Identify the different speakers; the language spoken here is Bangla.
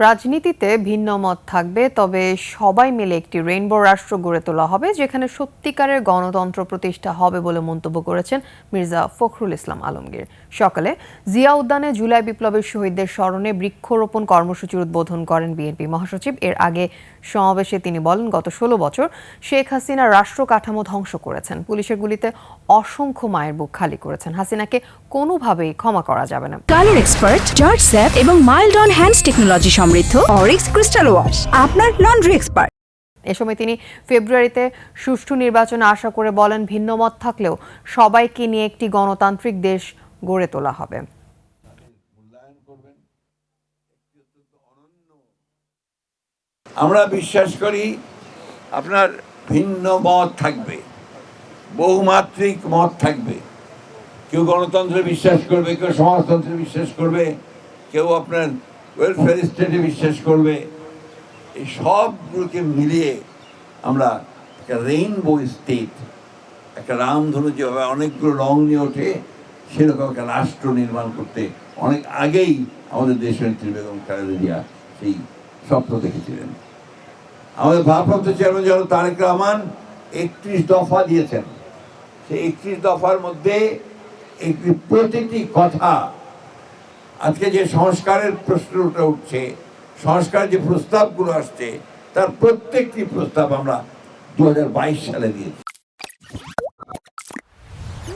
Speaker 1: রাজনীতিতে ভিন্ন মত থাকবে, তবে সবাই মিলে একটি রেইনবো রাষ্ট্র গড়ে তোলা হবে যেখানে সত্যিকারের গণতন্ত্র প্রতিষ্ঠা হবে বলে মন্তব্য করেছেন মির্জা ফখরুল ইসলাম আলমগীর। সকালে জিয়া উদ্যানে জুলাই বিপ্লবের শহীদদের স্মরণে বৃক্ষরোপণ কর্মসূচির উদ্বোধন করেন বিএনপি মহাসচিব। এর আগে সমাবেশে তিনি বলেন, গত ১৬ বছর শেখ হাসিনা রাষ্ট্র কাঠামো ধ্বংস করেছেন, পুলিশের গুলিতে অসংখ্য মায়ের বুক খালি করেছেন। হাসিনাকে কোনোভাবেই ক্ষমা করা যাবে না।
Speaker 2: কালার এক্সপার্ট, জর্জ স্যাপ এবং মাইল্ড অন হ্যান্ডস টেকনোলজি সমৃদ্ধ অরিক্স ক্রিস্টাল ওয়াশ আপনার লন্ড্রি এক্সপার্ট।
Speaker 1: এ সময় তিনি ফেব্রুয়ারিতে সুষ্ঠু নির্বাচনে আশা করে বলেন, ভিন্নমত থাকলেও সবাইকে নিয়ে একটি গণতান্ত্রিক দেশ গড়ে তোলা হবে।
Speaker 3: আমরা বিশ্বাস করি আপনার ভিন্ন মত থাকবে, বহুমাত্রিক মত থাকবে। কেউ গণতন্ত্রে বিশ্বাস করবে, কেউ সমাজতন্ত্রে বিশ্বাস করবে, কেউ আপনার ওয়েলফেয়ার স্টেটে বিশ্বাস করবে। এই সবগুলোকে মিলিয়ে আমরা একটা রেইনবো স্টেট, একটা রামধনু যেভাবে অনেকগুলো রং নিয়ে ওঠে, সেরকম একটা রাষ্ট্র নির্মাণ করতে অনেক আগেই আমাদের দেশনেত্রী বেগম খালেদা জিয়া সেই স্বপ্ন দেখেছিলেন। আমাদের ভারপ্রাপ্ত চেয়ারম্যান জনাব তারেক রহমান ৩১ দফা দিয়েছেন। সেই ৩১ দফার মধ্যে প্রতিটি কথা, আজকে যে সংস্কারের প্রশ্নটা উঠছে, সংস্কার যে প্রস্তাবগুলো আসছে, তার প্রত্যেকটি প্রস্তাব আমরা ২০২২ সালে দিয়েছি।